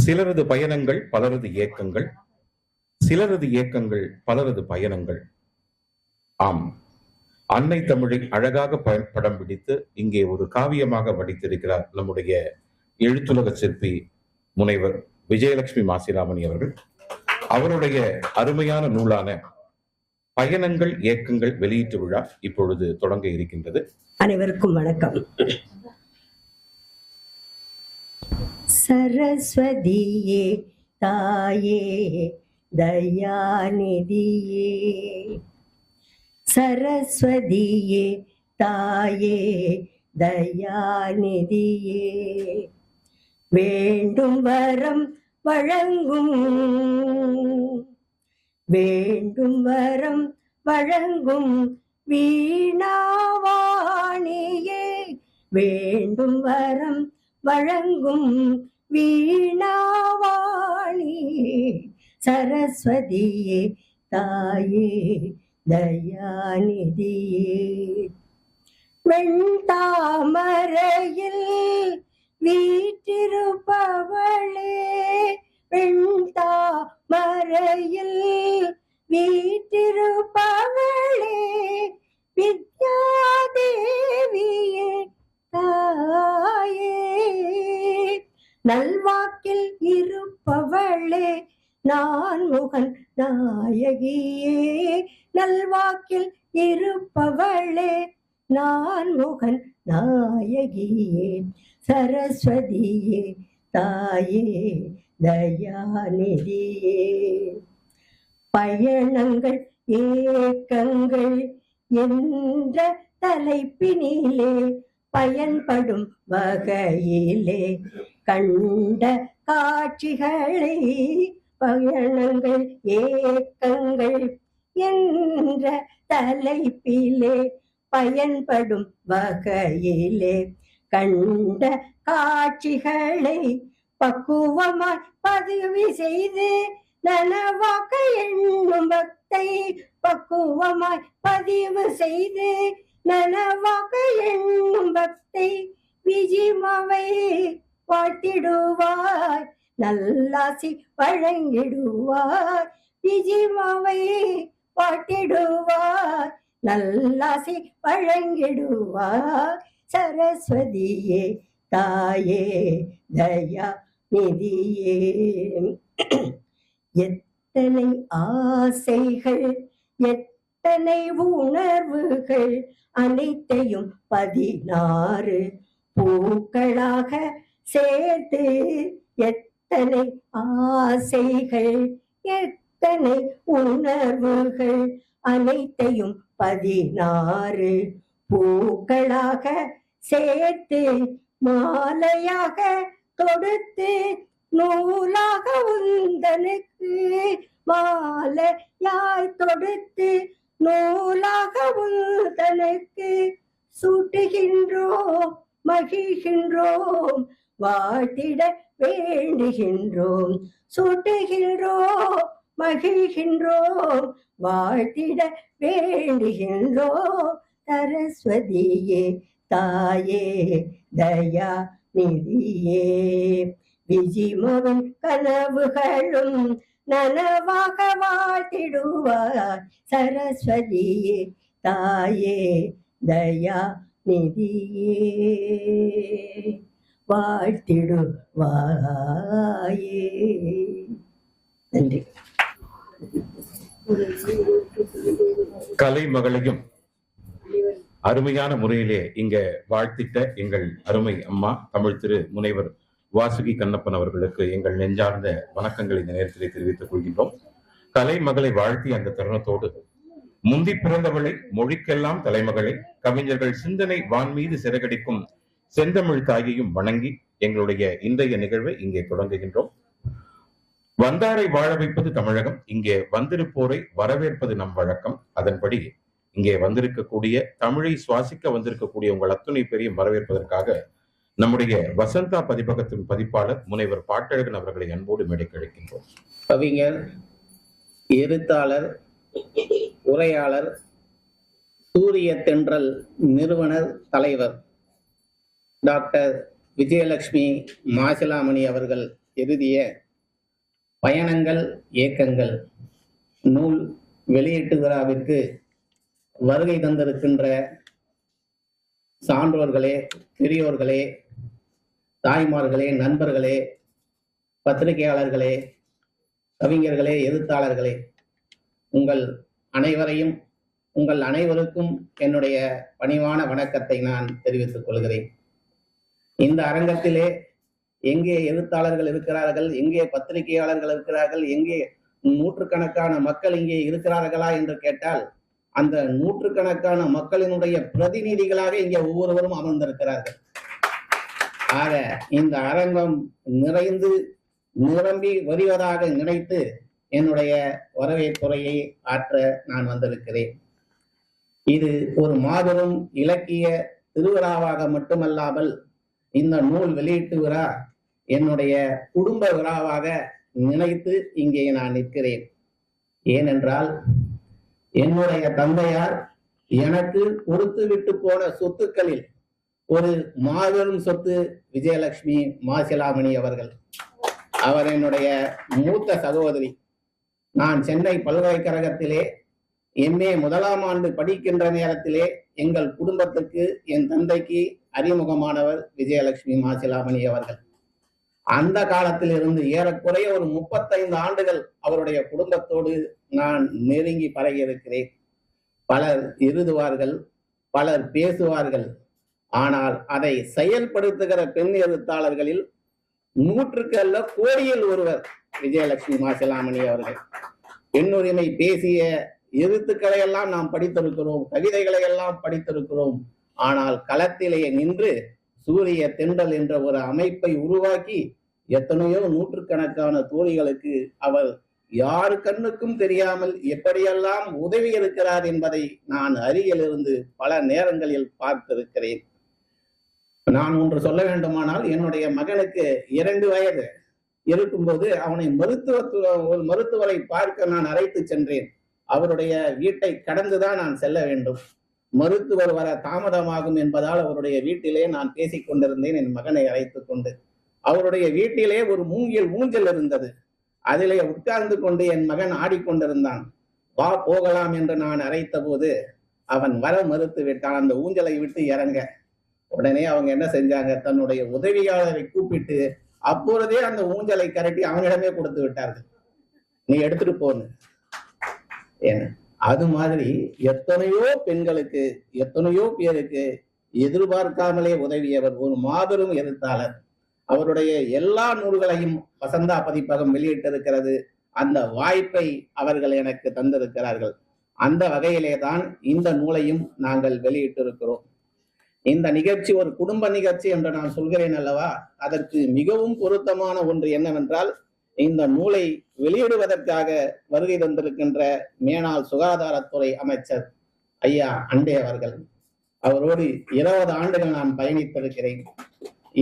சிலரது பயணங்கள் பலரது இயக்கங்கள், சிலரது இயக்கங்கள் பலரது பயணங்கள். ஆம், அன்னை தமிழை அழகாக படம் பிடித்து இங்கே ஒரு காவியமாக வடித்திருக்கிறார் நம்முடைய எழுத்துலக சிற்பி முனைவர் விஜயலட்சுமி மாசிலாமணி அவர்கள். அவருடைய அருமையான நூலான பயணங்கள் இயக்கங்கள் வெளியீட்டு விழா இப்பொழுது தொடங்க இருக்கின்றது. அனைவருக்கும் வணக்கம். சரஸ்வதியே தாயே தயாநிதியே, சரஸ்வதியே தாயே தயாநிதியே, வேண்டும் வரம் வழங்கும், வேண்டும் வரம் வழங்கும் வீணாவாணியே, வேண்டும் வரம் வழங்கும் வீணாவாணி, சரஸ்வதியே தாயே தயாநிதியே, வெண்தாமரையில் வீற்றிருப்பவளே, வெண்தாமரையில் வீற்றிருப்பவளே, வித்யாதேவியே தாயே, நல்வாக்கில் இருப்பவளே நான் முகன் நாயகியே, நல்வாக்கில் இருப்பவளே நான் முகன் நாயகியே, சரஸ்வதியே தாயே தயாநிதியே, பயணங்கள் ஏக்கங்கள் என்ற தலைப்பினிலே பயன்படும் வகையிலே கண்ட காட்சிகளை, பயணங்கள் ஏக்கங்கள் என்ற தலைப்பிலே பயன்படும் வகையிலே கண்ட காட்சிகளை பக்குவமாய் பதிவு செய்து நனவாக்க எண்ணும் பக்தை, பக்குவமாய் பதிவு செய்து நனவாக்க எண்ணும் பக்தை, விஜிமாவை வாழ்த்திடுவாய் நல்லாசி வழங்கிடுவாய், விஜிமாவை வாழ்த்திடுவாய் நல்லாசி வழங்கிடுவாய், சரஸ்வதியே தாயே தயாநிதியே, எத்தனை ஆசைகள் எத்தனை உணர்வுகள் அனைத்தையும் 16 பூக்களாக சேர்த்து, எத்தனை ஆசைகள் எத்தனை உணர்வுகள் அனைத்தையும் 16 பூக்களாக சேர்த்து, மாலையாக தொடுத்து நூலாக உந்தனுக்கு, மாலையாய் தொடுத்து நூலாக உந்தனுக்கு சூட்டுகின்றோம் மகிழ்கின்றோம் வாழ்த்திட வேண்டுகின்றோம், சூட்டுகின்றோம் மகிழ்கின்றோம் வாழ்த்திட வேண்டுகின்றோம், சரஸ்வதியே தாயே தயாநிதியே, விஜிமவன் கனவுகளும் நனவாக வாழ்த்திடுவார், சரஸ்வதியே தாயே தயாநிதியே வாழ்த்திடுவாயே. நன்றி. கலை மகளையும் அருமையான முறையிலே இங்க வாழ்த்திட்ட எங்கள் அருமை அம்மா தமிழ் திரு முனைவர் வாசுகி கண்ணப்பன் அவர்களுக்கு எங்கள் நெஞ்சார்ந்த வணக்கங்களை இந்த நேரத்திலே தெரிவித்துக் கொள்கின்றோம். கலை மகளை வாழ்த்தி அந்த தருணத்தோடு முந்தி பிறந்தவளை மொழிக்கெல்லாம் தலைமகளை கவிஞர்கள் சிந்தனை வான் மீது சிறகடிக்கும் செந்தமிழ் தாயையும் வணங்கி எங்களுடைய இன்றைய நிகழ்வை இங்கே தொடங்குகின்றோம். வந்தாரை வாழ வைப்பது தமிழகம், இங்கே வந்திருப்போரை வரவேற்பது நம் வழக்கம். அதன்படி இங்கே வந்திருக்கக்கூடிய தமிழை சுவாசிக்க வந்திருக்கக்கூடிய உங்கள் அத்துணை பேரையும் வரவேற்பதற்காக நம்முடைய வசந்தா பதிப்பகத்தின் பதிப்பாளர் முனைவர் பாட்டழகன் அவர்களை அன்போடு மேடைக்கு அழைக்கின்றோம். கவிஞர், எழுத்தாளர், உரையாளர், சூரிய தென்றல் நிறுவனர் தலைவர் டாக்டர் விஜயலட்சுமி மாசிலாமணி அவர்கள் எழுதிய பயணங்கள் ஏக்கங்கள் நூல் வெளியீட்டு விழாவிற்கு வருகை தந்திருக்கின்ற சான்றோர்களே, பெரியோர்களே, தாய்மார்களே, நண்பர்களே, பத்திரிகையாளர்களே, கவிஞர்களே, எழுத்தாளர்களே, உங்கள் அனைவருக்கும் என்னுடைய பணிவான வணக்கத்தை நான் தெரிவித்துக் கொள்கிறேன். இந்த அரங்கத்திலே எங்கே எழுத்தாளர்கள் இருக்கிறார்கள், எங்கே பத்திரிகையாளர்கள் இருக்கிறார்கள், எங்கே நூற்றுக்கணக்கான மக்கள் இங்கே இருக்கிறார்களா என்று கேட்டால், அந்த நூற்றுக்கணக்கான மக்களினுடைய பிரதிநிதிகளாக இங்கே ஒவ்வொருவரும் அமர்ந்திருக்கிறார்கள். ஆக இந்த அரங்கம் நிறைந்து நிரம்பி வருவதாக நினைத்து என்னுடைய வரவேற்புரையை ஆற்ற நான் வந்திருக்கிறேன். இது ஒரு மாபெரும் இலக்கிய திருவிழாவாக மட்டுமல்லாமல் இந்த நூல் வெளியீட்டு விழா என்னுடைய குடும்ப விழாவாக நினைத்து இங்கே நான் நிற்கிறேன். ஏனென்றால் என்னுடைய தந்தையார் எனக்கு கொடுத்து விட்டு போன சொத்துக்களில் ஒரு மாபெரும் சொத்து விஜயலட்சுமி மாசிலாமணி அவர்கள். அவர் என்னுடைய மூத்த சகோதரி. நான் சென்னை பல்கலைக்கழகத்திலே MA முதலாம் ஆண்டு படிக்கின்ற நேரத்திலே எங்கள் குடும்பத்துக்கு, என் தந்தைக்கு அறிமுகமானவர் விஜயலட்சுமி மாசிலாமணி அவர்கள். அந்த காலத்தில் இருந்து ஏறக்குறைய ஒரு 35 ஆண்டுகள் அவருடைய குடும்பத்தோடு நான் நெருங்கி பழகியிருக்கிறேன். பலர் எழுதுவார்கள், பலர் பேசுவார்கள். ஆனால் அதை செயல்படுத்துகிற பெண் எழுத்தாளர்களில் 100க்கு அல்ல கோடியில் ஒருவர் விஜயலட்சுமி மாசிலாமணி அவர்கள். பெண்ணுரிமை பேசிய எழுத்துக்களை எல்லாம் நாம் படித்திருக்கிறோம், கவிதைகளை எல்லாம் படித்திருக்கிறோம். ஆனால் களத்திலே நின்று சூரிய தென்றல் என்ற ஒரு அமைப்பை உருவாக்கி எத்தனையோ நூற்றுக்கணக்கான தோழிகளுக்கு அவர் யாரு கண்ணுக்கும் தெரியாமல் எப்படியெல்லாம் உதவி இருக்கிறார் என்பதை நான் அருகிலிருந்து பல நேரங்களில் பார்த்திருக்கிறேன். நான் ஒன்று சொல்ல வேண்டுமானால், என்னுடைய மகனுக்கு 2 வயது இருக்கும்போது அவனை ஒரு மருத்துவரை பார்க்க நான் அழைத்து சென்றேன். அவருடைய வீட்டை கடந்துதான் நான் செல்ல வேண்டும். மருத்துவர் வர தாமதமாகும் என்பதால் அவருடைய வீட்டிலே நான் பேசிக் கொண்டிருந்தேன் என் மகனை அழைத்துக் கொண்டு. அவருடைய வீட்டிலே ஒரு மூங்கில் ஊஞ்சல் இருந்தது. அதிலே உட்கார்ந்து கொண்டு என் மகன் ஆடிக்கொண்டிருந்தான். வா போகலாம் என்று நான் அழைத்த போது அவன் வர மறுத்து விட்டான், அந்த ஊஞ்சலை விட்டு இறங்க. உடனே அவங்க என்ன செஞ்சாங்க, தன்னுடைய உதவியாளரை கூப்பிட்டு அப்பொழுதே அந்த ஊஞ்சலை கரட்டி அவனிடமே கொடுத்து விட்டார்கள். நீ எடுத்துட்டு போன்னு. ஏன்னா அது மாதிரி எத்தனையோ பெண்களுக்கு, எத்தனையோ பேருக்கு எதிர்பார்க்காமலே உதவியவர் ஒரு மாபெரும் எழுத்தாளர். அவருடைய எல்லா நூல்களையும் வசந்தா பதிப்பகம் வெளியிட்டிருக்கிறது. அந்த வாய்ப்பை அவர்கள் எனக்கு தந்திருக்கிறார்கள். அந்த வகையிலே தான் இந்த நூலையும் நாங்கள் வெளியிட்டிருக்கிறோம். இந்த நிகழ்ச்சி ஒரு குடும்ப நிகழ்ச்சி என்று நான் சொல்கிறேன் அல்லவா, அதற்கு மிகவும் பொருத்தமான ஒன்று என்னவென்றால், இந்த நூலை வெளியிடுவதற்காக வருகை தந்திருக்கின்ற மேனாள் சுகாதாரத்துறை அமைச்சர் ஐயா அண்டே அவர்கள். அவரோடு 20 ஆண்டுகள் நான் பயணித்திருக்கிறேன்.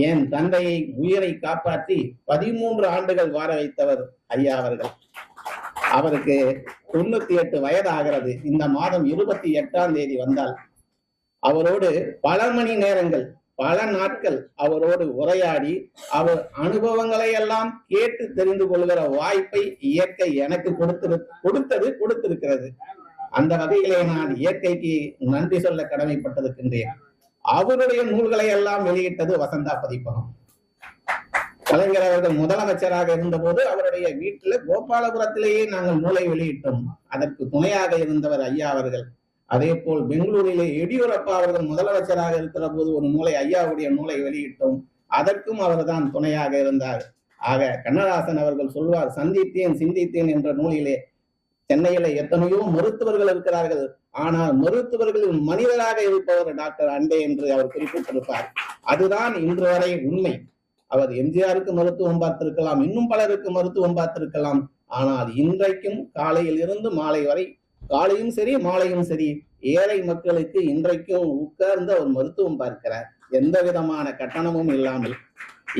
என் தந்தையை உயிரை காப்பாற்றி 13 ஆண்டுகள் வாழ வைத்தவர் ஐயா அவர்கள். அவருக்கு 98 வயது ஆகிறது. இந்த மாதம் 28ஆம் தேதி வந்தால் அவரோடு பல மணி நேரங்கள், பல நாட்கள் அவரோடு உரையாடி அவர் அனுபவங்களை எல்லாம் கேட்டு தெரிந்து கொள்கிற வாய்ப்பை இயற்கை எனக்கு கொடுத்திருக்கிறது. அந்த வகையிலே நான் இயற்கைக்கு நன்றி சொல்ல கடமைப்பட்டிருக்கின்றேன். அவருடைய நூல்களை எல்லாம் வெளியிட்டது வசந்தா பதிப்பகம். கலைஞர் அவர்கள் முதலமைச்சராக இருந்தபோது அவருடைய வீட்டில் கோபாலபுரத்திலேயே நாங்கள் நூலை வெளியிட்டோம். அதற்கு துணையாக இருந்தவர் ஐயா அவர்கள். அதே போல் பெங்களூரிலே எடியூரப்பா அவர்கள் முதலமைச்சராக இருக்கிற போது ஒரு நூலை, ஐயாவுடைய நூலை வெளியிட்டோம். அதற்கும் அவர் தான் துணையாக இருந்தார். ஆக கண்ணதாசன் அவர்கள் சொல்வார், சந்தித்தேன் சிந்தித்தேன் என்ற நூலிலே சென்னையில எத்தனையோ மருத்துவர்கள் இருக்கிறார்கள், ஆனால் மருத்துவர்களில் மனிதராக இருப்பவர் டாக்டர் அண்டே என்று அவர் குறிப்பிட்டிருப்பார். அதுதான் இன்று வரை உண்மை. அவர் எம்ஜிஆருக்கு மருத்துவம் பார்த்திருக்கலாம், இன்னும் பலருக்கு மருத்துவம் பார்த்திருக்கலாம். ஆனால் இன்றைக்கும் காலையில் இருந்து மாலை வரை, காலையும் சரி மாலையும் சரி, ஏழை மக்களுக்கு இன்றைக்கும் உட்கார்ந்து அவர் மருத்துவம் பார்க்கிறார், எந்த விதமான கட்டணமும் இல்லாமல்.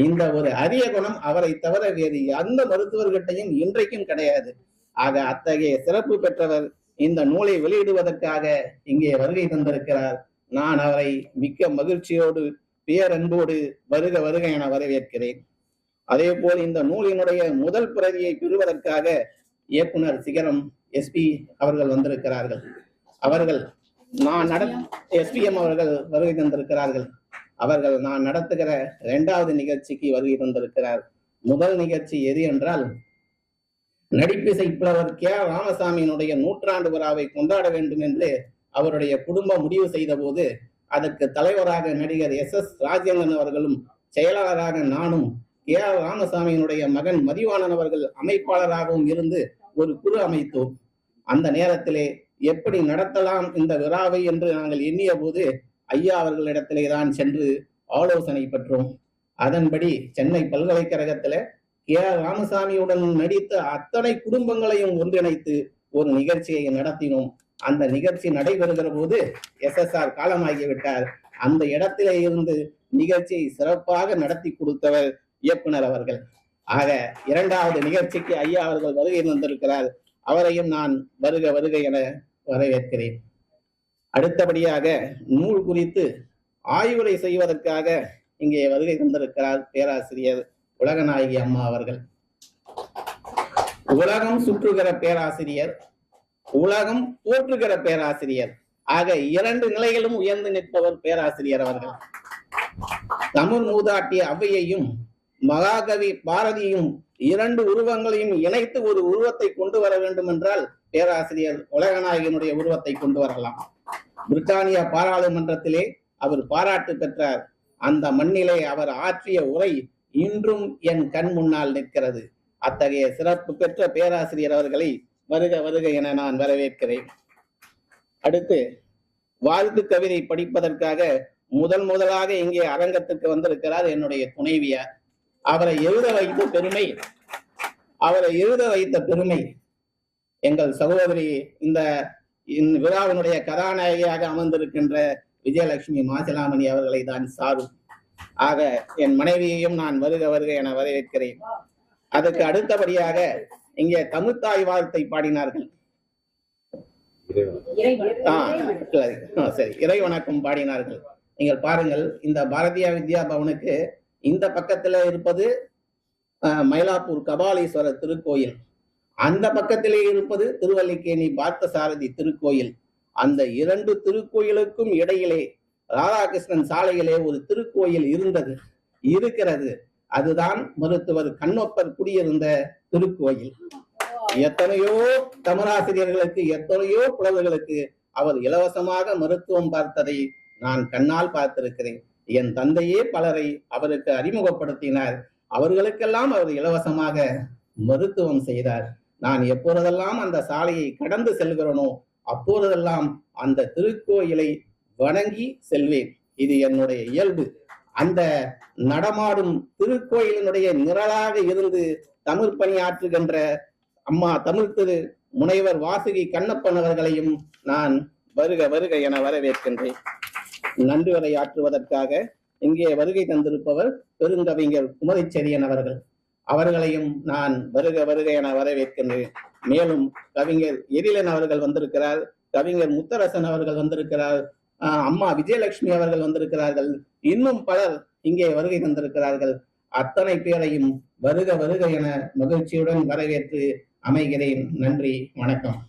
இந்த ஒரு அரிய குணம் அவரை தவிர வேறு எந்த மருத்துவர்கிட்டையும் இன்றைக்கும் கிடையாது. ஆக அத்தகைய சிறப்பு பெற்றவர் இந்த நூலை வெளியிடுவதற்காக இங்கே வருகை தந்திருக்கிறார். நான் அவரை மிக்க மகிழ்ச்சியோடு பேரன்போடு வருக வருக என வரவேற்கிறேன். அதே போல் இந்த நூலினுடைய முதல் பிரதியை பெறுவதற்காக இயக்குனர் சிகரம் SP அவர்கள் வந்திருக்கிறார்கள். அவர்கள் SPM அவர்கள் வருகை தந்திருக்கிறார்கள். அவர்கள் நான் நடத்துகிற 2வது நிகழ்ச்சிக்கு வருகை தந்திருக்கிறார். முதல் நிகழ்ச்சி எது என்றால், நடிப்பிசை புலவர் ராமசாமியினுடைய 100ஆண்டு விழாவை கொண்டாட வேண்டும் என்று அவருடைய குடும்பம் முடிவு செய்த போது, அதற்கு தலைவராக நடிகர் SS ராஜேந்திரன் அவர்களும், செயலாளராக நானும், ராமசாமியினுடைய மகன் மதிவாணன் அவர்கள் அமைப்பாளராகவும் இருந்து ஒரு குழு அமைத்தோம். அந்த நேரத்திலே எப்படி நடத்தலாம் இந்த விழாவை என்று நாங்கள் எண்ணிய போது ஐயா அவர்களிடத்திலே தான் சென்று ஆலோசனை பெற்றோம். அதன்படி சென்னை பல்கலைக்கழகத்தில ராமசாமியுடன் நடித்த அத்தனை குடும்பங்களையும் ஒன்றிணைத்து ஒரு நிகழ்ச்சியை நடத்தினோம். அந்த நிகழ்ச்சி நடைபெறுகிற போது SSR காலமாகிவிட்டார். அந்த இடத்திலே இருந்து நிகழ்ச்சியை சிறப்பாக நடத்தி கொடுத்தவர் இயக்குனர் அவர்கள். ஆக 2வது நிகழ்ச்சிக்கு ஐயா அவர்கள் வருகை தந்திருக்கிறார். அவரையும் நான் வருக வருக என வரவேற்கிறேன். அடுத்தபடியாக நூல் குறித்து ஆய்வுரை செய்வதற்காக இங்கே வருகை தந்திருக்கிறார் பேராசிரியர் உலகநாயகி அம்மா அவர்கள். உலகம் சுற்றுகிற பேராசிரியர், உலகம் போற்றுகிற பேராசிரியர் ஆக 2 நிலைகளும் உயர்ந்து நிற்பவர் பேராசிரியர் அவர்கள். தமிழ் மூதாட்டிய ஔவையையும் மகாகவி பாரதியும் 2 உருவங்களையும் இணைத்து ஒரு உருவத்தை கொண்டு வர வேண்டும் என்றால் பேராசிரியர் உலகநாயகனுடைய உருவத்தை கொண்டு வரலாம். பிரிட்டானிய பாராளுமன்றத்திலே அவர் பாராட்டு பெற்றார். அந்த மண்ணிலே அவர் ஆற்றிய உரை இன்றும் என் கண் முன்னால் நிற்கிறது. அத்தகைய சிறப்பு பெற்ற பேராசிரியர் அவர்களை வருக வருக என நான் வரவேற்கிறேன். அடுத்து வாழ்த்து கவிதை படிப்பதற்காக முதலாக இங்கே அரங்கத்துக்கு வந்திருக்கிறார் என்னுடைய துணைவியார். அவரை எழுத வைத்த பெருமை எங்கள் சகோதரி இந்த விழாவினுடைய கதாநாயகியாக அமர்ந்திருக்கின்ற விஜயலட்சுமி மாசிலாமணி அவர்களை தான் சாரும். ஆக என் மனைவியையும் நான் வருக வருக என வரவேற்கிறேன். அதுக்கு அடுத்தபடியாக இங்கே தமிழ்த்தாய் வாழ்த்தை பாடினார்கள். சரி, இறை வணக்கம் பாடினார்கள். நீங்கள் பாருங்கள், இந்த பாரதிய வித்யா பவனுக்கு இந்த பக்கத்துல இருப்பது மயிலாப்பூர் கபாலீஸ்வரர் திருக்கோயில், அந்த பக்கத்திலே இருப்பது திருவல்லிக்கேணி பார்த்தசாரதி திருக்கோயில். அந்த 2 திருக்கோயிலுக்கும் இடையிலே ராதாகிருஷ்ணன் சாலையிலே ஒரு திருக்கோயில் இருக்கிறது. அதுதான் மருத்துவர் கண்ணப்பர் குடியிருந்த திருக்கோயில். எத்தனையோ தமிழாசிரியர்களுக்கு, எத்தனையோ புலவர்களுக்கு அவர் இலவசமாக மருத்துவம் பார்த்ததை நான் கண்ணால் பார்த்திருக்கிறேன். என் தந்தையே பலரை அவருக்கு அறிமுகப்படுத்தினார். அவர்களுக்கெல்லாம் அவர் இலவசமாக மருத்துவம் செய்தார். நான் எப்பொழுதெல்லாம் அந்த சாலையை கடந்து செல்கிறனோ அப்பொழுதெல்லாம் அந்த திருக்கோயிலை வணங்கி செல்வேன். இது என்னுடைய இயல்பு. அந்த நடமாடும் திருக்கோயிலினுடைய நிழலாக இருந்து தமிழ் பணியாற்றுகின்ற அம்மா தமிழ் திரு முனைவர் வாசுகி கண்ணப்பன் அவர்களையும் நான் வருக வருக என வரவேற்கின்றேன். நன்றி உரையாற்றுவதற்காக இங்கே வருகை தந்திருப்பவர் பெருங்கவிஞர் குமரிச்செழியன் அவர்கள். அவர்களையும் நான் வருக வருக என வரவேற்கின்றேன். மேலும் கவிஞர் எழிலன் அவர்கள் வந்திருக்கிறார், கவிஞர் முத்தரசன் அவர்கள் வந்திருக்கிறார், அம்மா விஜயலட்சுமி அவர்கள் வந்திருக்கிறார்கள், இன்னும் பலர் இங்கே வருகை தந்திருக்கிறார்கள். அத்தனை பேரையும் வருக வருக என மகிழ்ச்சியுடன் வரவேற்று அமைகிறேன். நன்றி, வணக்கம்.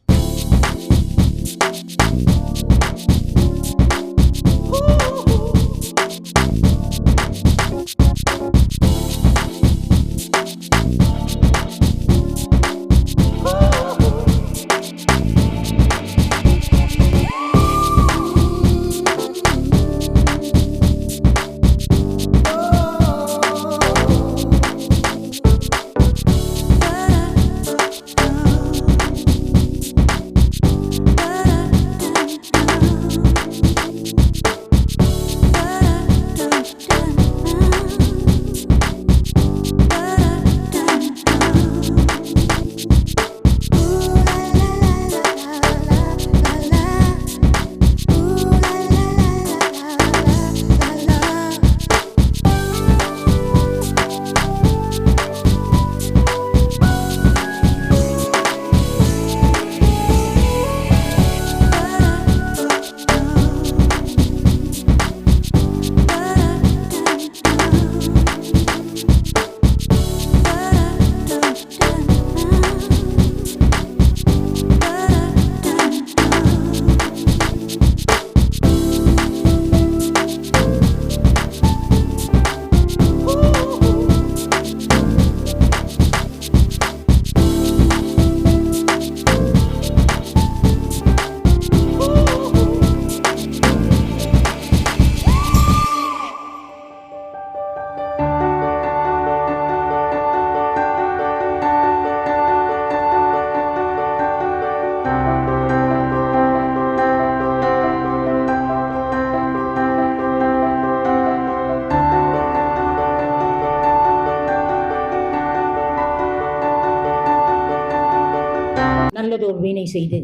நல்லதோர் வீணை செய்து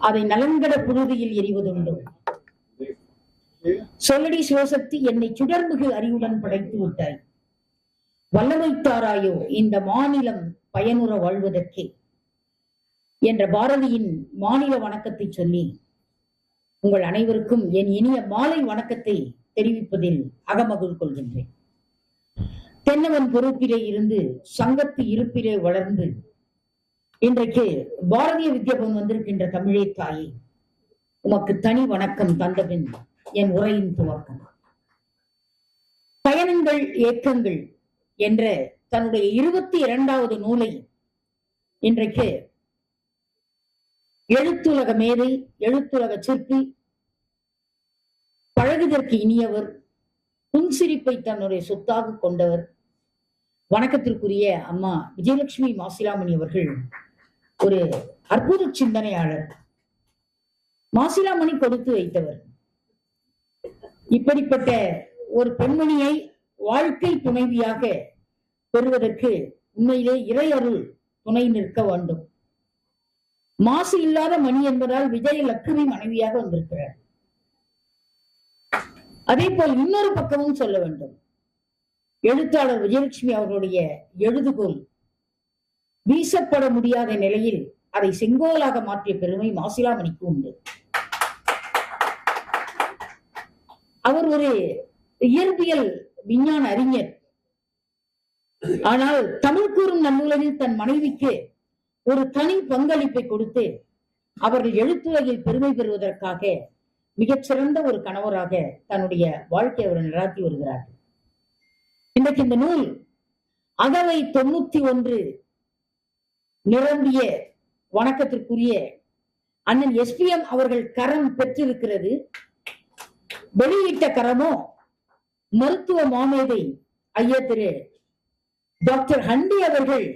அதை நலங்கட புழுதியில் எறிவதுண்டு. சொல்லடி சிவசக்தி என்னை சுடர்மிகு அறிவுடன் படைத்து விட்டாய். வல்லமைத்தாராயோ இந்த மாநிலம் பயனுற வாழ்வதற்கே என்ற பாரதியின் மாநில வணக்கத்தை சொல்லி உங்கள் அனைவருக்கும் என் இனிய மாலை வணக்கத்தை தெரிவிப்பதில் அகமகிழ் கொள்கின்றேன். தென்னவன் பொறுப்பிலே இருந்து சங்கத்து இருப்பிலே வளர்ந்து இன்றைக்கு பாரதிய வித்யாபவன் வந்திருக்கின்ற தமிழே தாயே, உமக்கு தனி வணக்கம் தந்தபின் என் உரையின் துவக்கம். பயணங்கள் ஏக்கங்கள் என்ற தன்னுடைய 22வது நூலை இன்றைக்கு எழுத்துலக மேதை, எழுத்துலக சிற்பி, பழகுதற்கு இனியவர், புன்சிரிப்பை தன்னுடைய சொத்தாக கொண்டவர், வணக்கத்திற்குரிய அம்மா விஜயலட்சுமி மாசிலாமணி அவர்கள் ஒரு அற்புத சிந்தனையாளர். மாசிலாமணி கொடுத்து வைத்தவர். இப்படிப்பட்ட ஒரு பெண்மணியை வாழ்க்கை துணைவியாக பெறுவதற்கு உண்மையிலே இறையருள் துணை நிற்க வேண்டும். மாசு இல்லாத மணி என்பதால் விஜயலட்சுமி மனைவியாக வந்திருக்கிறார். அதே போல் இன்னொரு பக்கமும் சொல்ல வேண்டும். எழுத்தாளர் விஜயலட்சுமி அவர்களுடைய எழுதுகோல் வீசப்பட முடியாத நிலையில் அதை செங்கோலாக மாற்றிய பெருமை மாசிலாமணிக்கு உண்டு. அவர் ஒரு இயற்பியல் விஞ்ஞான அறிஞர். ஆனால் தமிழ் கூறும் நன்னூலில் தன் மனைவிக்கு ஒரு தனி பங்களிப்பை கொடுத்து அவர்கள் எழுத்துலகில் பெருமை பெறுவதற்காக மிகச்சிறந்த ஒரு கணவராக தன்னுடைய வாழ்க்கை அவர் நடாத்தி வருகிறார்கள். இன்றைக்கு இந்த நூல் அகவை 91 நிரம்பிய வணக்கத்திற்குரிய அண்ணன் SPM அவர்கள் கரம் பெற்றிருக்கிறது. வெளியிட்ட கரமோ மருத்துவ மாமேதை ஐயா திரு டாக்டர் ஹண்டி அவர்கள்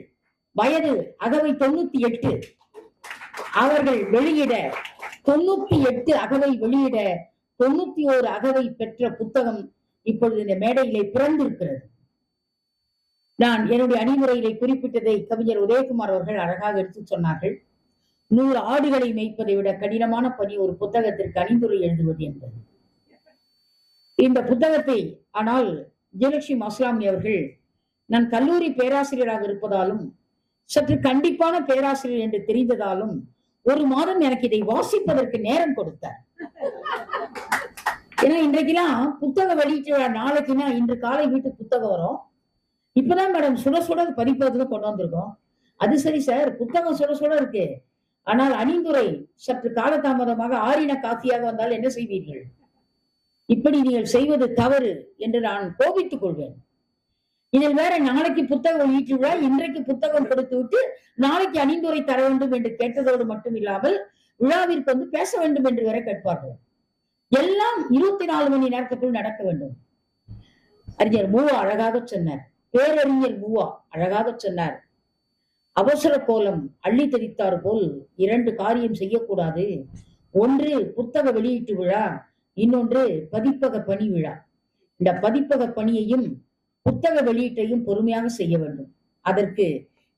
வயது அகவை 98 அவர்கள் வெளியிட 98 அகவை வெளியிட 91 அகவை பெற்ற புத்தகம் இப்பொழுது இந்த மேடையிலே பிறந்திருக்கிறது. நான் என்னுடைய அணிமுறையிலே குறிப்பிட்டதை கவிஞர் உதயகுமார் அவர்கள் அழகாக எடுத்து சொன்னார்கள். 100 ஆடுகளை மேய்ப்பதை விட கடினமான பணி ஒரு புத்தகத்திற்கு அணிந்துரை எழுதுவது என்பது. இந்த புத்தகத்தை ஆனால் விஜயலட்சுமி மாசிலாமணி அவர்கள் நான் கல்லூரி பேராசிரியராக இருப்பதாலும் சற்று கண்டிப்பான பேராசிரியர் என்று தெரிந்ததாலும் 1 மாதம் எனக்கு இதை வாசிப்பதற்கு நேரம் கொடுத்தார். ஏன்னா இன்றைக்கெல்லாம் புத்தக வெளியிட்ட நாளைக்குன்னா இன்று காலை வீட்டுக்கு புத்தகம் வரும். இப்பதான் மேடம் சுட சுட பதிப்பதற்கு கொண்டு வந்திருக்கோம். அது சரி சார், புத்தகம் சுட சுட இருக்கு, ஆனால் அணிந்துரை சற்று காலதாமதமாக ஆறின காஃபியாக வந்தால் என்ன செய்வீர்கள்? இப்படி நீங்கள் செய்வது தவறு என்று நான் கோபித்துக் கொள்வேன். இதில் வேற நாளைக்கு புத்தகம் வெளியிட்டு விழா, இன்றைக்கு புத்தகம் கொடுத்து விட்டு நாளைக்கு அணிந்துரை தர வேண்டும் என்று கேட்டதோடு மட்டும் இல்லாமல் விழாவிற்கு வந்து பேச வேண்டும் என்று வேற கேட்பார்கள். எல்லாம் 24 மணி நேரத்துக்குள் நடக்க வேண்டும். அறிஞர் மூவா அழகாக சொன்னார், பேரறிஞர் மூவா அழகாக சொன்னார், அவசர கோலம் அள்ளி தெரித்தார் போல் 2 காரியம் செய்யக்கூடாது. ஒன்று புத்தக வெளியீட்டு விழா, இன்னொன்று பதிப்பக பணி விழா. இந்த பதிப்பக பணியையும் புத்தக வெளியீட்டையும் பொறுமையாக செய்ய வேண்டும். அதற்கு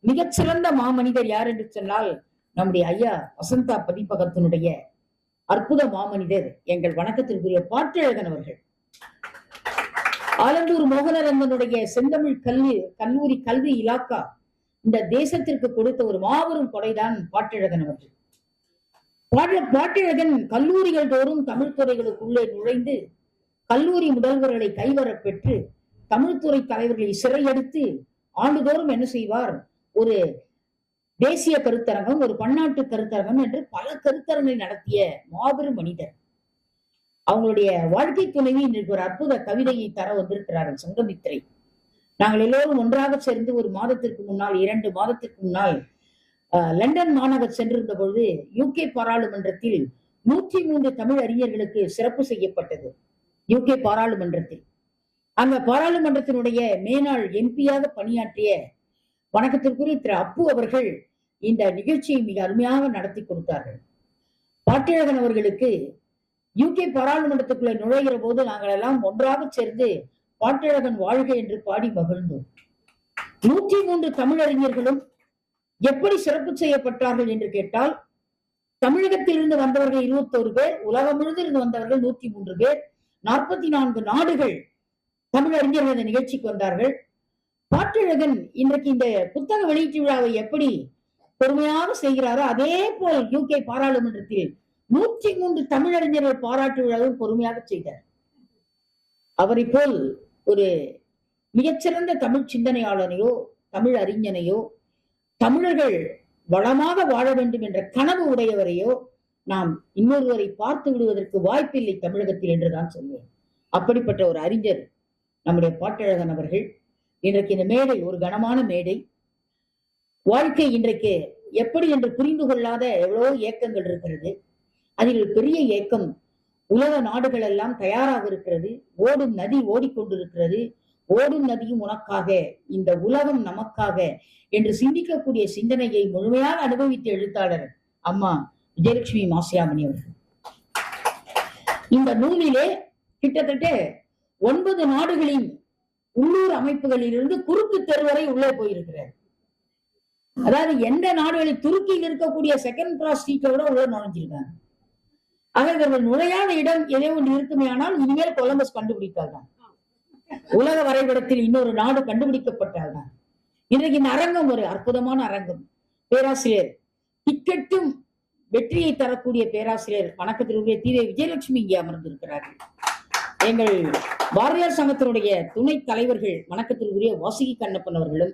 மிகச்சிறந்த மாமனிதர் யார் என்று சொன்னால் நம்முடைய ஐயா வசந்தா பதிப்பகத்தினுடைய அற்புத மாமனிதர் எங்கள் வணக்கத்திற்குரிய பாட்டழகன் அவர்கள். ஆலந்தூர் மோகனரங்கனுடைய செந்தமிழ் கல்லூரி கல்வி இலாக்கா இந்த தேசத்திற்கு கொடுத்த ஒரு மாபெரும் கொடைதான் பாட்டழகன் அவர்கள். பாட்டழகன் கல்லூரிகள் தோறும் தமிழ் துறைகளுக்குள்ளே நுழைந்து கல்லூரி முதல்வர்களை கைவர பெற்று தமிழ்துறை தலைவர்களை சிறையெடுத்து ஆண்டுதோறும் என்ன செய்வார், ஒரு தேசிய கருத்தரங்கம், ஒரு பன்னாட்டு கருத்தரங்கம் என்று பல கருத்தரங்களை நடத்திய மாபெரும் மனிதர். அவங்களுடைய வாழ்க்கை துணைவி இன்றைக்கு ஒரு அற்புத கவிதையை தர வந்திருக்கிறார்கள் சங்கமித்திரை. நாங்கள் எல்லோரும் ஒன்றாக சேர்ந்து ஒரு மாதத்திற்கு முன்னால் 2 மாதத்திற்கு முன்னால் லண்டன் மாநகர் சென்றிருந்த பொழுது UK பாராளுமன்றத்தில் 103 தமிழ் அறிஞர்களுக்கு சிறப்பு செய்யப்பட்டது. UK பாராளுமன்றத்தில் அங்க பாராளுமன்றத்தினுடைய மேனாள் MP-யாக பணியாற்றிய வணக்கத்திற்குரிய திரு அப்பு அவர்கள் இந்த நிகழ்ச்சியை மிக அருமையாக நடத்தி கொடுத்தார்கள். பாட்டழகன் அவர்களுக்கு UK பாராளுமன்றத்துக்குள்ள நுழைகிற போது நாங்கள் எல்லாம் ஒன்றாக சேர்ந்து பாட்டழகன் வாழ்க என்று பாடி மகிழ்ந்தோம். 103 தமிழறிஞர்களும் எப்படி சிறப்பு செய்யப்பட்டார்கள் என்று கேட்டால், தமிழகத்திலிருந்து வந்தவர்கள் 21 பேர், உலகம் முழுவதிலிருந்து வந்தவர்கள் 103 பேர், 44 நாடுகள் தமிழறிஞர்கள் இந்த நிகழ்ச்சிக்கு வந்தார்கள். பாட்டழகன் இன்றைக்கு இந்த புத்தக வெளியீட்டு விழாவை எப்படி பொறுமையாக செய்கிறாரோ அதே போல் UK பாராளுமன்றத்தில் 103 தமிழறிஞர்கள் பாராட்டு விழாவும் பொறுமையாக செய்தார். அவரை போல் ஒரு மிகச்சிறந்த தமிழ் சிந்தனையாளனையோ தமிழ் அறிஞனையோ தமிழர்கள் வளமாக வாழ வேண்டும் என்ற கனவு உடையவரையோ நாம் இன்னொருவரை பார்த்து விடுவதற்கு வாய்ப்பில்லை தமிழகத்தில் என்றுதான் சொல்வேன். அப்படிப்பட்ட ஒரு அறிஞர் நம்முடைய பாட்டழகன் அவர்கள். இன்றைக்கு இந்த மேடை ஒரு கனமான மேடை. வாழ்க்கை இன்றைக்கு எப்படி என்று புரிந்து கொள்ளாத எவ்வளவோ ஏக்கங்கள் இருக்கிறது. அதில் ஒரு பெரிய ஏக்கம், உலக நாடுகள் எல்லாம் தயாராக இருக்கிறது, ஓடும் நதி ஓடிக்கொண்டிருக்கிறது, ஓடும் நதியும் உனக்காக, இந்த உலகம் நமக்காக என்று சிந்திக்கக்கூடிய சிந்தனையை முழுமையாக அனுபவித்த எழுத்தாளர் அம்மா விஜயலட்சுமி மாசிலாமணி அவர்கள். இந்த நூலிலே கிட்டத்தட்ட 9 நாடுகளின் உள்ளூர் அமைப்புகளிலிருந்து குறுக்கு தெருவரை உள்ளே போயிருக்கிறார். அதாவது எந்த நாடுகளில் துருக்கியில் இருக்கக்கூடிய செகண்ட் கிராஸ் ஸ்ட்ரீட்டை விட உள்ள நுழைஞ்சிருக்காங்க. ஆக இவர்கள் நுழையாத இடம் எதோ ஒன்று இருக்குமே, ஆனால் இனிமேல் கொலம்பஸ் கண்டுபிடித்தால்தான், உலக வரைபடத்தில் இன்னொரு நாடு கண்டுபிடிக்கப்பட்டால்தான். இன்றைக்கு இந்த அரங்கம் ஒரு அற்புதமான அரங்கம். பேராசிரியர் டிக்கெட்டும் வெற்றியை தரக்கூடிய பேராசிரியர் வணக்கத்திற்குரிய தீவே விஜயலட்சுமி இங்கே அமர்ந்திருக்கிறார்கள். எங்கள் பாரதியார் சங்கத்தினுடைய துணை தலைவர்கள் வணக்கத்திற்குரிய வாசுகி கண்ணப்பன் அவர்களும்,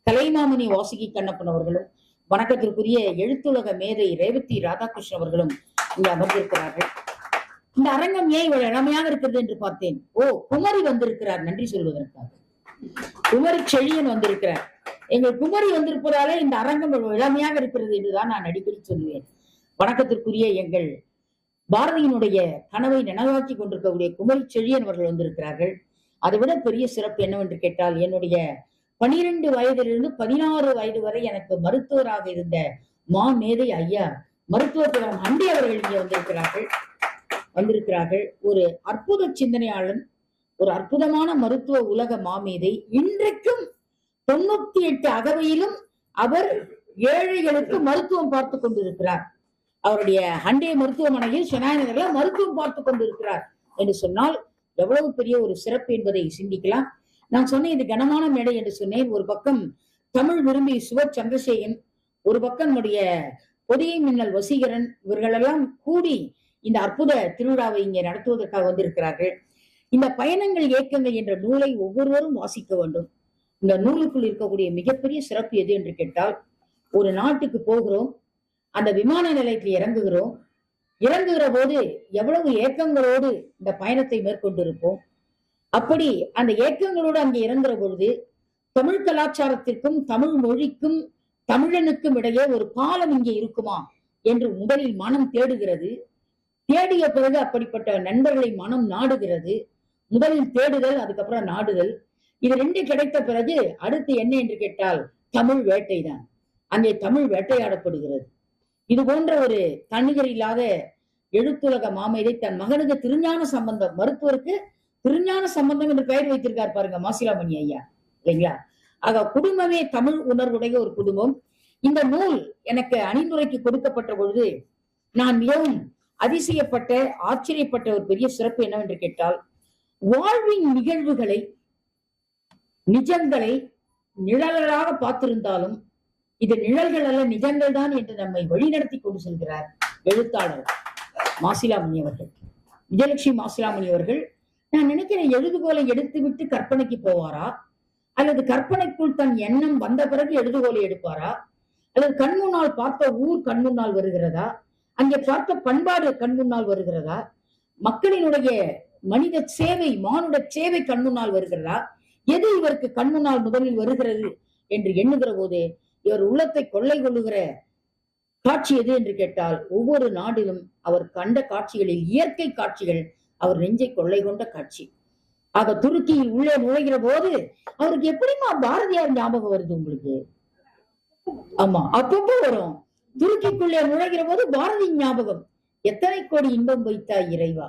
கலைமாமணி வாசுகி கண்ணப்பன் அவர்களும், வணக்கத்திற்குரிய எழுத்துலக மேதை ரேவதி ராதாகிருஷ்ணன் அவர்களும் இங்கே அமர்ந்திருக்கிறார்கள். இந்த அரங்கம் ஏன் இவ்வளவு இளமையாக இருக்கிறது என்று பார்த்தேன். குமரி வந்திருக்கிறார் நன்றி சொல்வதற்காக. குமரி செழியன் வந்திருக்கிறார். எங்கள் குமரி வந்திருப்பதாலே இந்த அரங்கம் இளமையாக இருக்கிறது என்றுதான் நான் அடிக்கடி சொல்லுவேன். வணக்கத்திற்குரிய எங்கள் பாரதியினுடைய கனவை நனவாக்கி கொண்டிருக்கக்கூடிய குமரி செழியன் அவர்கள் வந்திருக்கிறார்கள். அதை விட பெரிய சிறப்பு என்னவென்று கேட்டால், என்னுடைய 12 வயதிலிருந்து 16 வயது வரை எனக்கு மருத்துவராக இருந்த மேதை ஐயா மருத்துவ அண்டி அவர்கள் இங்கே வந்திருக்கிறார்கள். ஒரு அற்புத சிந்தனையாளன், ஒரு அற்புதமான மருத்துவ உலக மாமேதை. இன்றைக்கும் 98 அகவையிலும் அவர் ஏழைகளுக்கு மருத்துவம் பார்த்து கொண்டிருக்கிறார். அவருடைய அண்டை மருத்துவமனையில் சென்னை மருத்துவம் பார்த்து கொண்டிருக்கிறார் என்று சொன்னால் எவ்வளவு பெரிய ஒரு சிறப்பு என்பதை சிந்திக்கலாம். நான் சொன்னேன் இது கனமான மேடை என்று சொன்னேன். ஒரு பக்கம் தமிழ் விரும்பி சுவர் சந்திரசேகரன், ஒரு பக்கம் நம்முடைய பொதிகை மின்னல் வசீகரன், இவர்களெல்லாம் கூடி இந்த அற்புத திருவிழாவை இங்கே நடத்துவதற்காக வந்திருக்கிறார்கள். இந்த பயணங்கள் இயக்கங்கள் என்ற நூலை ஒவ்வொருவரும் வாசிக்க வேண்டும். இந்த நூலுக்குள் இருக்கக்கூடிய மிகப்பெரிய சிறப்பு எது என்று கேட்டால், ஒரு நாட்டுக்கு போகிறோம், அந்த விமான நிலையத்தில் இறங்குகிற போது எவ்வளவு ஏக்கங்களோடு இந்த பயணத்தை மேற்கொண்டிருப்போம். அப்படி அந்த ஏக்கங்களோடு அங்கே இறங்குற பொழுது தமிழ் கலாச்சாரத்திற்கும் தமிழ் மொழிக்கும் தமிழனுக்கும் இடையே ஒரு பாலம் இங்கே இருக்குமா என்று முதலில் மனம் தேடுகிறது. தேடிய பிறகு அப்படிப்பட்ட நண்பர்களை மனம் நாடுகிறது. முதலில் தேடுதல், அதுக்கப்புறம் நாடுதல். இது 2 கிடைத்த பிறகு அடுத்து என்ன என்று கேட்டால் தமிழ் வேட்டை தான். அங்கே தமிழ் வேட்டையாடப்படுகிறது. இது போன்ற ஒரு தன்னிகர் இல்லாத எழுத்துலக மாமேதை தன் மகனுக்கு திருஞான சம்பந்தம், மருத்துவருக்கு திருஞான சம்பந்தம் என்று பெயர் வைத்திருக்கார் பாருங்க மாசிலாமணி ஐயா, இல்லைங்களா? ஆக குடும்பமே தமிழ் உணர்வுடைய ஒரு குடும்பம். இந்த நூல் எனக்கு அணிந்துரைக்கு கொடுக்கப்பட்ட பொழுது நான் மிகவும் அதிசயப்பட்ட ஆச்சரியப்பட்ட ஒரு பெரிய சிறப்பு என்னவென்று கேட்டால், வாழ்வின் நிகழ்வுகளை நிஜங்களை நிழல்களாக பார்த்திருந்தாலும் இது நிழல்கள் அல்ல நிஜங்கள் தான் என்று நம்மை வழிநடத்தி கொண்டு செல்கிறார் எழுத்தாளர் மாசிலாமணி அவர்கள், விஜயலட்சுமி மாசிலாமணி அவர்கள். நான் நினைக்கிறேன், எழுதுகோலை எடுத்துவிட்டு கற்பனைக்கு போவாரா, அல்லது கற்பனைக்குள் தன் எண்ணம் வந்த பிறகு எழுதுகோலை எடுப்பாரா, அல்லது கண்முன்னால் பார்த்த ஊர் கண்முன்னால் வருகிறதா, அங்கே பார்த்த பண்பாடு கண்முன்னால் வருகிறதா, மக்களினுடைய மனித சேவை மானுட சேவை கண்முன்னால் வருகிறதா, எது இவருக்கு கண்முன்னால் முதலில் வருகிறது என்று எண்ணுகிற போது இவர் உள்ளத்தை கொள்ளை கொள்ளுகிற காட்சி எது என்று கேட்டால், ஒவ்வொரு நாட்டிலும் அவர் கண்ட காட்சிகளில் இயற்கை காட்சிகள் அவர் நெஞ்சை கொள்ளை கொண்ட காட்சி. ஆக துருக்கியில் உள்ளே நுழைகிற போது அவருக்கு எப்படிமா பாரதியார் ஞாபகம் வருது உங்களுக்கு? ஆமா, அப்பப்போ வரும். துருக்கிக்குள்ளே நுழைகிற போது பாரதி ஞாபகம். எத்தனை கோடி இன்பம் வைத்தாய் இறைவா,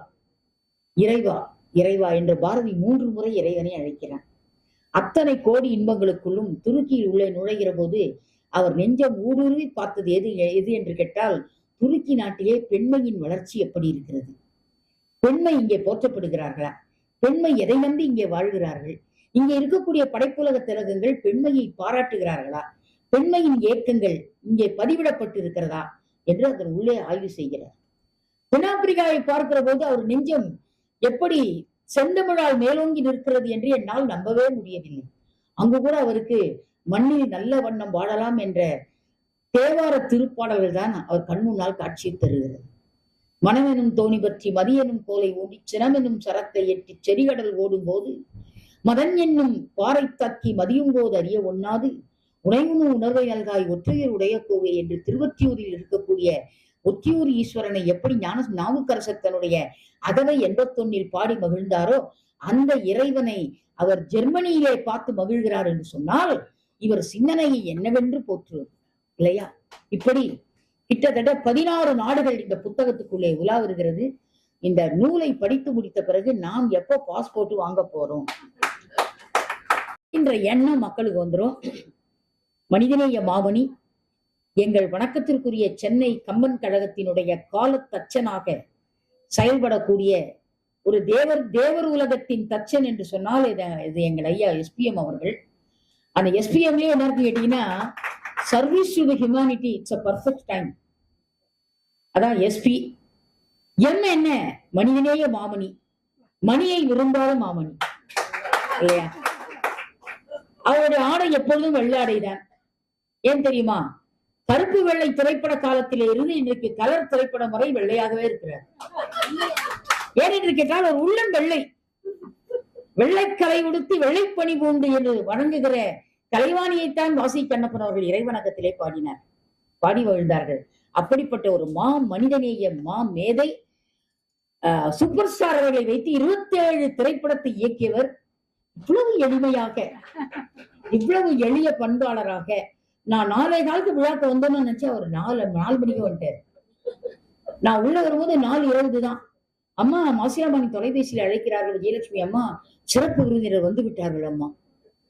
இறைவா, இறைவா என்று பாரதி 3 முறை இறைவனை அழைக்கிறான். அத்தனை கோடி இன்பங்களுக்குள்ளும் துருக்கியில் உள்ளே நுழைகிற போது அவர் நெஞ்சம் ஊடுருவி பார்த்தது எது எது என்று கேட்டால், துருக்கி நாட்டிலே பெண்மையின் வளர்ச்சி எப்படி இருக்கிறது, பெண்மை இங்கே போற்றப்படுகிறார்களா, பெண்மை எதை நம்பி இங்கே வாழ்கிறார்கள், இங்கே இருக்கக்கூடிய படைப்புலக திலகங்கள் பெண்மையை பாராட்டுகிறார்களா, பெண்மையின் இயக்கங்கள் இங்கே பதிவிடப்பட்டு இருக்கிறதா என்று அதன் உள்ளே ஆய்வு செய்கிறார். தென்னாப்பிரிக்காவை பார்க்கிற போது அவர் நெஞ்சம் எப்படி செந்தமிழால் மேலோங்கி நிற்கிறது என்று என்னால் நம்பவே முடியவில்லை. அங்கு கூட அவருக்கு மண்ணில் நல்ல வண்ணம் வாழலாம் என்ற தேவார திருப்பாடல்கள் தான் அவர் கண்முன்னால் காட்சி தருகிறது. மனமெனும் தோணி பற்றி மதியெனும் கோலை ஓடி சினமெனும் சரத்தை எட்டி செடிகடல் ஓடும் போது மதன் என்னும் பாறை தாக்கி மதியும் போது அறிய ஒண்ணாது உணைவுணு உணர்வை நல்காய் ஒற்றையர் உடைய கோவை என்று திருவொற்றியூரில் இருக்கக்கூடிய ஒற்றியூர் ஈஸ்வரனை எப்படி நாவுக்கரசர் தன்னுடைய அகவை 81 பாடி மகிழ்ந்தாரோ அந்த இறைவனை அவர் ஜெர்மனியிலே பார்த்து மகிழ்கிறார் என்று சொன்னால் இவர் சிந்தனையை என்னவென்று போற்றுவது இல்லையா? இப்படி கிட்டத்தட்ட 16 நாடுகள் இந்த புத்தகத்துக்குள்ளே உலா வருகிறது. இந்த நூலை படித்து முடித்த பிறகு நாம் எப்போ பாஸ்போர்ட் வாங்க போறோம் என்ற எண்ணம் மக்களுக்கு வந்துடும். மனிதநேய மாமணி எங்கள் வணக்கத்திற்குரிய சென்னை கம்பன் கழகத்தினுடைய காலத்தச்சனாக செயல்படக்கூடிய ஒரு தேவர் உலகத்தின் தச்சன் என்று சொன்னால் இது எங்கள் ஐயா எஸ்பிஎம் அவர்கள். அந்த எஸ்பிஎம்லயே என்ன கேட்டீங்கன்னா, service to the humanity it's a perfect time. அதான் எஸ்பி. எம் என்ன? மனிதநேய மாமணி, மணியை விரும்பாத மாமணி இல்லையா? அவருடைய ஆடை எப்பொழுதும் வெள்ளாடைதான். ஏன் தெரியுமா? கருப்பு வெள்ளை திரைப்பட காலத்திலே இருந்து இன்றைக்கு கலர் திரைப்படம் வரை வெள்ளையாகவே இருக்கிறார். ஏன் என்று கேட்டால் ஒரு உள்ளம் வெள்ளை, வெள்ளைக்கலை உடுத்தி வெள்ளைப்பணி பூண்டு என்று வணங்குகிற கலைவாணியைத்தான் வாசி கண்ணப்பன் அவர்கள் இறைவணக்கத்திலே பாடினார், பாடி வாழ்ந்தார்கள். அப்படிப்பட்ட ஒரு மனிதநேய மேதை சூப்பர் ஸ்டார் அவர்களை வைத்து 27 திரைப்படத்தை இயக்கியவர். இவ்வளவு எளிமையாக, இவ்வளவு எளிய பண்பாளராக. நான் 4 நாளுக்கு விழாக்கு வந்தோம்னு நினைச்சேன். அவர் 4 மணிக்கு வந்துட்டார். நான் உள்ள வரும்போது 4:20 தான். அம்மா மாசிலாமணி தொலைபேசியில் அழைக்கிறார்கள், விஜயலட்சுமி அம்மா சிறப்பு விருந்தினர் வந்து விட்டார்கள் அம்மா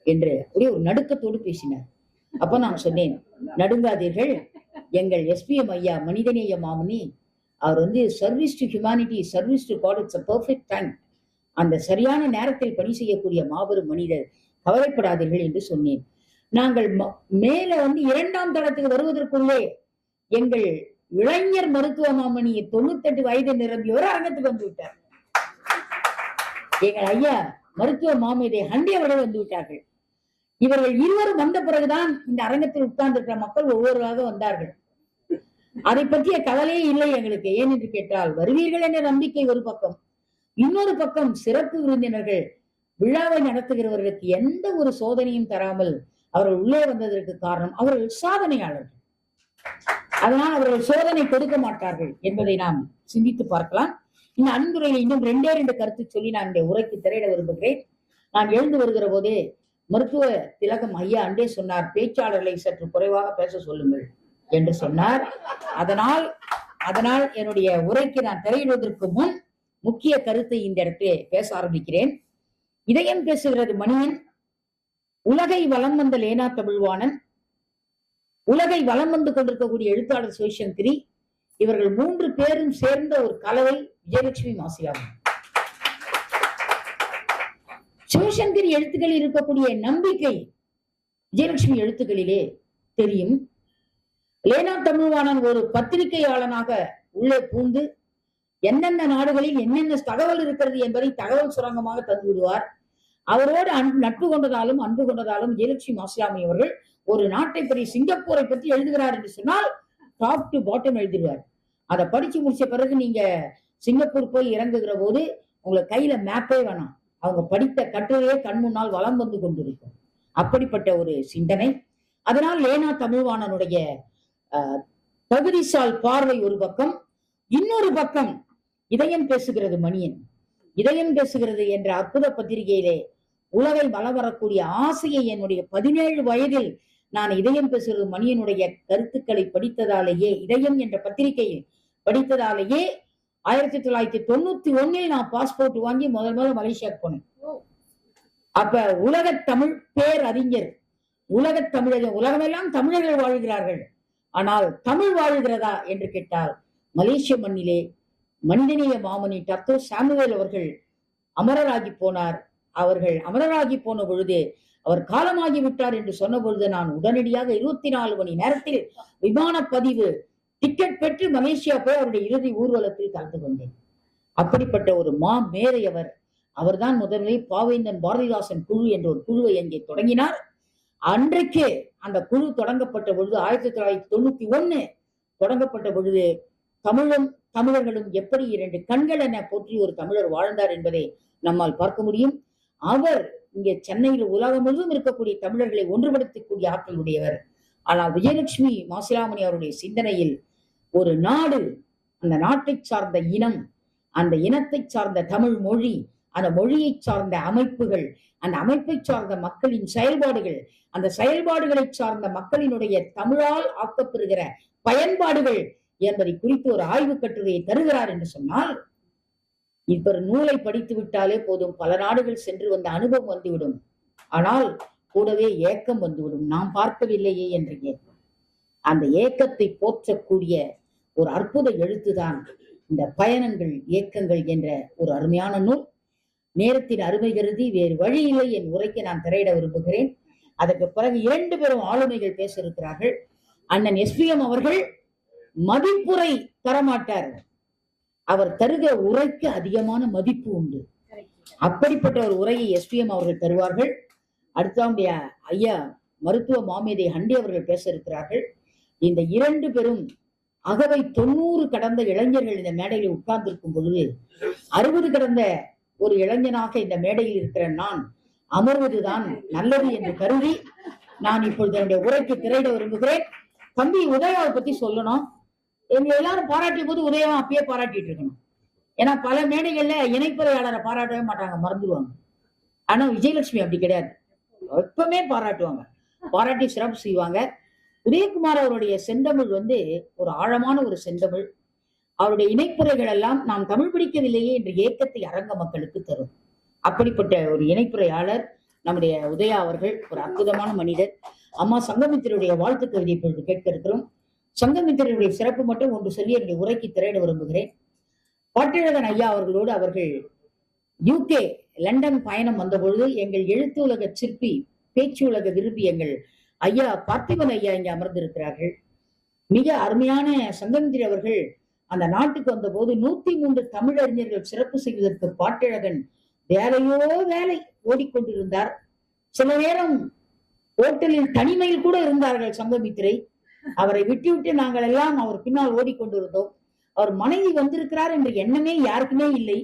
என்று அப்படியே ஒரு நடுக்கத்தோடு பேசினார். அப்ப நான் சொன்னேன், நடுங்காதீர்கள், எங்கள் எஸ்பிஎம் ஐயா மனிதநேய மாமணி அவர் service to humanity, service to God, it's a perfect time. அந்த சரியான நேரத்தில் பணி செய்யக்கூடிய மாபெரும் மனிதர், கவலைப்படாதீர்கள் என்று சொன்னேன். நாங்கள் மேல 2ஆம் தளத்துக்கு வருவதற்குள்ளே எங்கள் இளைஞர் மருத்துவ மாமணி 98 வயது நிரம்பியவர் அரங்கத்துக்கு வந்து விட்டார். எங்கள் ஐயா மருத்துவ மாமேதை ஹண்டி அவர்கள் வந்து விட்டார்கள். இவர்கள் இருவரும் வந்த பிறகுதான் இந்த அரங்கத்தில் உட்கார்ந்திருக்கிற மக்கள் ஒவ்வொருவராக வந்தார்கள். அதை பற்றிய கவலையே இல்லை எங்களுக்கு. ஏன் என்று கேட்டால், வருவீர்கள் என்ற நம்பிக்கை ஒரு பக்கம், இன்னொரு பக்கம் சிறப்பு விருந்தினர்கள் விழாவை நடத்துகிறவர்களுக்கு எந்த ஒரு சோதனையும் தராமல் அவர்கள் உள்ளே வந்ததற்கு காரணம் அவர்கள் சாதனையாளர்கள். அதனால் அவர்கள் சோதனை கொடுக்க மாட்டார்கள் என்பதை நாம் சிந்தித்து பார்க்கலாம். இந்த அன்புரையில் இன்னும் 2 கருத்து சொல்லி நான் இந்த உரைக்கு திரையிட விரும்புகிறேன். நான் எழுந்து வருகிற போதே மருத்துவ திலகம் ஐயா அண்டே சொன்னார், பேச்சாளர்களை சற்று குறைவாக பேச சொல்லுங்கள் என்று சொன்னார். அதனால் என்னுடைய உரைக்கு நான் திரையிடுவதற்கு முன் முக்கிய கருத்தை இந்த இடத்திலே பேச ஆரம்பிக்கிறேன். இதயம் பேசுகிறது மணியன், உலகை வலம் வந்த லேனா தமிழ்வாணன், உலகை வலம் வந்து கொண்டிருக்கக்கூடிய எழுத்தாளர் சிவசங்கரி, இவர்கள் 3 பேரும் சேர்ந்த ஒரு கலவை விஜயலட்சுமி மாசிலாமணி. சிவசங்கரி எழுத்துக்களில் இருக்கக்கூடிய நம்பிக்கை விஜயலட்சுமி எழுத்துக்களிலே தெரியும். லேனா தமிழ்வாணன் ஒரு பத்திரிகையாளனாக உள்ளே பூந்து என்னென்ன நாடுகளில் என்னென்ன தகவல் இருக்கிறது என்பதை தகவல் சுரங்கமாக தந்து விடுவார். அவரோடு நட்பு கொண்டதாலும் அன்பு கொண்டதாலும் விஜயலட்சுமி மாசிலாமணி அவர்கள் ஒரு நாட்டை பற்றி, சிங்கப்பூரை பற்றி எழுதுகிறார் என்று சொன்னால் டாப் டு பாட்டம் எழுதுகிறார். அதை படிச்சு முடிச்ச பிறகு நீங்க சிங்கப்பூர் போய் இறங்குகிற போது உங்களுக்கு கையில மேப்பே வேணாம், அவங்க படித்த கட்டுரையே கண் முன்னால் வலம் வந்து கொண்டிருக்கும். அப்படிப்பட்ட ஒரு சிந்தனை. அதனால் லேனா தமிழ்வாணனுடைய தகுதிசால் பார்வை ஒரு பக்கம், இன்னொரு பக்கம் இதயம் பேசுகிறது மணியன். இதயம் பேசுகிறது என்ற அற்புத பத்திரிகையிலே உலகை வலம் வரக்கூடிய ஆசையை என்னுடைய 17 வயதில் நான் இதயம் பேசுகிறது மணியனுடைய கருத்துக்களை படித்ததாலேயே, இதயம் என்ற பத்திரிகையை படித்ததாலேயே 1991 நான் பாஸ்போர்ட் வாங்கி முதல் மலேசியாவுக்கு போனேன். அப்ப உலக தமிழ் பேரறிஞர் உலகத் தமிழகம், உலகமெல்லாம் தமிழர்கள் வாழ்கிறார்கள், ஆனால் தமிழ் வாழ்கிறதா என்று கேட்டால் மலேசிய மண்ணிலே மனிதநேய மாமணி டத்தோ சாமுவேல் அவர்கள் அமரராகி போனார். அவர்கள் அமரராகி போன பொழுது அவர் காலமாகி விட்டார் என்று சொன்ன பொழுது நான் உடனடியாக 24 மணி நேரத்தில் விமான பதிவு டிக்கெட் பெற்று மலேசியா போய் அவருடைய இறுதி ஊர்வலத்தில் கலந்து கொண்டேன். அப்படிப்பட்ட ஒரு மேதை அவர்தான் முதலில் பாவேந்தன் பாரதிதாசன் குழு என்ற ஒரு குழுவை அங்கே தொடங்கினார். அன்றைக்கு அந்த குழு தொடங்கப்பட்ட பொழுது 1991 தொடங்கப்பட்ட பொழுது தமிழும் தமிழர்களும் எப்படி 2 கண்கள் என போற்றி ஒரு தமிழர் வாழ்ந்தார் என்பதை நம்மால் பார்க்க முடியும். அவர் இங்கே சென்னையில் உலகம் முழுவதும் இருக்கக்கூடிய தமிழர்களை ஒன்றுபடுத்தக்கூடிய ஆற்றல் உடையவர். ஆனால் விஜயலட்சுமி மாசிலாமணி அவருடைய சிந்தனையில் ஒரு நாடு, அந்த நாட்டை சார்ந்த இனம், அந்த இனத்தை சார்ந்த தமிழ் மொழி, அந்த மொழியை சார்ந்த அமைப்புகள், அந்த அமைப்பை சார்ந்த மக்களின் செயல்பாடுகள், அந்த செயல்பாடுகளை சார்ந்த மக்களினுடைய தமிழால் ஆக்கப்பெறுகிற பயன்பாடுகள் என்பதை குறித்து ஒரு ஆய்வு கட்டுரையை தருகிறார் என்று சொன்னால், இப்ப நூலை படித்து விட்டாலே போதும், பல நாடுகள் சென்று வந்த அனுபவம் வந்துவிடும். ஆனால் கூடவே ஏக்கம் வந்துவிடும், நாம் பார்க்கவில்லையே என்ற ஏக்கம். அந்த ஏக்கத்தை போற்றக்கூடிய ஒரு அற்புத எழுத்துதான் இந்த பயணங்கள் ஏக்கங்கள் என்ற ஒரு அருமையான நூல். நேரத்தின் அருமை கருதி வேறு வழி இல்லை என் உரைக்கு நான் திரையிட விரும்புகிறேன். அதற்கு பிறகு 2 பேரும் ஆளுமைகள் பேச இருக்கிறார்கள். அண்ணன் SPM அவர்கள் மதிப்புரை தரமாட்டார், அவர் தருகிற உரைக்கு அதிகமான மதிப்பு உண்டு. அப்படிப்பட்ட ஒரு உரையை SPM அவர்கள் தருவார்கள். அடுத்தவங்க ஐயா மருத்துவ மாமேதை ஹண்டி அவர்கள் பேச இருக்கிறார்கள். இந்த 2 பேரும் அகவை 90 கடந்த இளைஞர்கள் இந்த மேடையில் உட்கார்ந்திருக்கும் பொழுது 60 கடந்த ஒரு இளைஞனாக இந்த மேடையில் இருக்கிற நான் அமர்வதுதான் நல்லது என்று கருதி நான் இப்பொழுது என்னுடைய உரைக்கு திரையிட விரும்புகிறேன். தம்பி உதயாவை பத்தி சொல்லணும். எங்களை எல்லாரும் பாராட்டிய போது உதயாவை அப்பயே பாராட்டிட்டு இருக்கணும். ஏன்னா பல மேடைகள்ல இணைப்புரையாளரை பாராட்டவே மாட்டாங்க, மறந்துடுவாங்க. ஆனா விஜயலட்சுமி அப்படி கிடையாது, எப்பவுமே பாராட்டுவாங்க, பாராட்டி சிறப்பு செய்வாங்க. உதயகுமார் அவருடைய செந்தமிழ் ஒரு ஆழமான ஒரு செந்தமிழ். அவருடைய இணைப்புரைகள் எல்லாம் நாம் தமிழ் பிடிக்கவில்லையே என்ற ஏக்கத்தை அரங்க மக்களுக்கு தரும். அப்படிப்பட்ட ஒரு இணைப்புரையாளர் நம்முடைய உதயா அவர்கள், ஒரு அற்புதமான மனிதர். அம்மா சங்கமித்திரருடைய வாழ்த்து கவிதை இப்பொழுது கேட்க இருக்கிறோம். சங்கமித்திரருடைய சிறப்பு மட்டும் ஒன்று சொல்லி என்னுடைய உரைக்கு திரையிட விரும்புகிறேன். பாட்டழகன் ஐயா அவர்களோடு அவர்கள் UK லண்டன் பயணம் வந்த பொழுது எங்கள் எழுத்து உலக சிற்பி, பேச்சு உலக விரும்பி எங்கள் ஐயா பார்த்திபன் ஐயா இங்கே அமர்ந்திருக்கிறார்கள். மிக அருமையான சங்கமித்திரி அவர்கள் அந்த நாட்டுக்கு வந்த போது 103 தமிழறிஞர்கள் சிறப்பு செய்வதற்கு பாட்டழகன் வேலையோ வேலை ஓடிக்கொண்டிருந்தார். சில நேரம் ஹோட்டலில் தனிமையில் கூட இருந்தார்கள் சங்கமித்திரை. அவரை விட்டு நாங்கள் எல்லாம் அவர் பின்னால் ஓடிக்கொண்டிருந்தோம். அவர் மனைவி வந்திருக்கிறார் என்ற எண்ணமே யாருக்குமே இல்லை.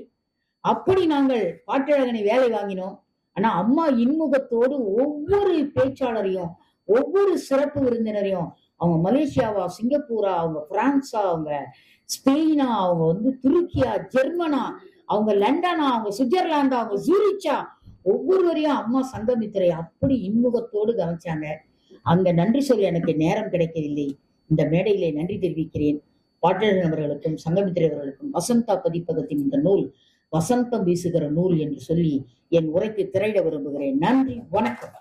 அப்படி நாங்கள் பாட்டழகனை வேலை வாங்கினோம். ஆனா அம்மா இன்முகத்தோடு ஒவ்வொரு பேச்சாளரையும், ஒவ்வொரு சிறப்பு விருந்தினரையும், அவங்க மலேசியாவா, சிங்கப்பூரா, அவங்க பிரான்ஸா, அவங்க ஸ்பெயினா, அவங்க துருக்கியா, ஜெர்மனா, அவங்க லண்டனா, அவங்க சுவிட்சர்லாந்தா, அவங்க ஜூரிச்சா, ஒவ்வொருவரையும் அம்மா சங்கமித்திரை அப்படி இன்முகத்தோடு கவனிச்சாங்க. அங்க நன்றி சொல்ல எனக்கு நேரம் கிடைக்கவில்லை. இந்த மேடையிலே நன்றி தெரிவிக்கிறேன் பாட்டழகன் அவர்களுக்கும் சங்கமித்திரை அவர்களுக்கும். வசந்தா பதிப்பகத்தின் இந்த நூல் வசந்தம் வீசுகிற நூல் என்று சொல்லி என் உரைக்கு திரையிட விரும்புகிறேன். நன்றி, வணக்கம்.